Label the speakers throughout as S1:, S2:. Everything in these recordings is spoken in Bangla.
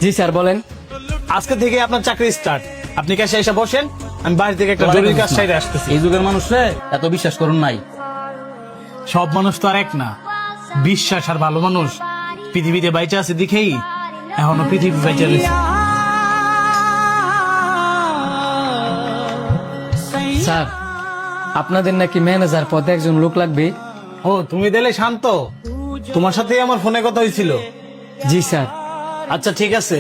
S1: জি স্যার বলেন।
S2: আজকে থেকে আপনার চাকরি স্টার্ট। আপনি ক্যাশে এসে বসেন, আমি বাইরে থেকে একটা জরুরি কাজ সাইডে আসতেছি।
S3: এই যুগের মানুষরে এত বিশ্বাস করুন নাই।
S2: সব মানুষ তো আর এক না। বিশ্বাস আর ভালো মানুষ পৃথিবীতে বাইচে আছে দেখেই এখনো পৃথিবী বাইচে রয়েছে।
S1: স্যার আপনাদের নাকি ম্যানেজার পদে একজন লোক লাগবে।
S2: ও তুমি দিলে শান্ত, তোমার সাথেই আমার ফোনে কথা হয়েছিল।
S1: জি স্যার।
S2: আচ্ছা ঠিক আছে,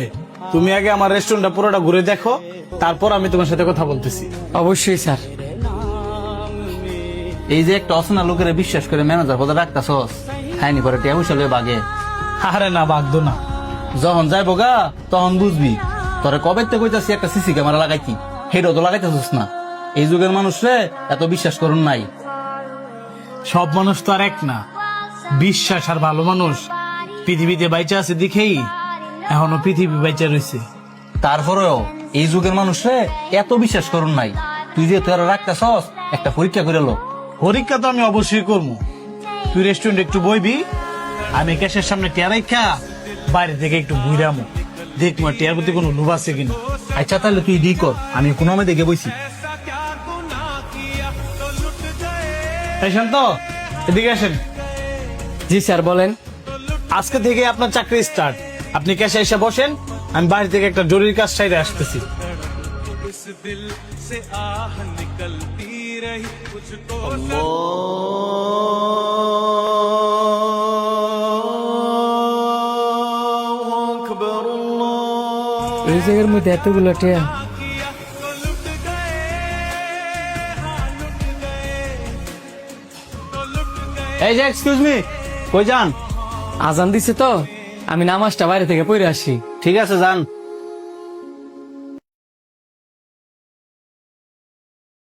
S2: তুমি আগে আমার রেস্টুরেন্টটা পুরোটা ঘুরে দেখো, তারপর আমি তোমার সাথে কথা বলতেছি।
S1: অবশ্যই স্যার।
S3: এই যে একটা অচেনা লোকের বিশ্বাস করে ম্যানেজার পদে রাখতাছস, খাইনি পরে টিয়া পয়সা লয়ে বাগে।
S2: আরে না, বাগদো না।
S3: যখন যাইবো গা তখন বুঝবি। তোরে কবে থেকে কইতাছি একটা সিসি ক্যামেরা লাগাইতি, হেটাও তো লাগাইতেছিস না। এই যুগের মানুষরে এত বিশ্বাস করুন নাই।
S2: সব মানুষ তো আর এক না। বিশ্বাস আর ভালো মানুষ পৃথিবীতে বাইচে আছে দেখেই এখনো পৃথিবী বাইচে রয়েছে।
S3: তারপরেও এই যুগের মানুষরে এত বিশ্বাস করুন নাই। তুই যে তোরা রাখতাছস, একটা পরীক্ষা করে লো।
S2: পরীক্ষা তো আমি অবশ্যই করবো। তুই রেস্টুরেন্টে একটু বইবি, আমি ক্যাশের সামনে টিয়া রাখা বাইরে থেকে একটু ঘুরামো, দেখবো টিয়ার প্রতি কোনো লোভ আছে কিনা।
S3: আচ্ছা তাহলে তুই ডি কর, আমি কোনো দেখে বইছি।
S2: এই শান্ত, এদিকে আসেন।
S1: জি স্যার বলেন।
S2: আজকে থেকে আপনার চাকরি স্টার্ট। আপনি ক্যাশে এসে বসেন, আমি বাইরে থেকে একটা জরুরি কাজ সাইডে আসতেছি।
S1: এই জায়গার মধ্যে এতগুলো টিয়া।
S2: এই যে এক্সকিউজ মি, কই যান?
S1: আজান দিছে তো, আমি নামাজটা বাইরে থেকে পড়ে আসি।
S2: ঠিক আছে যান।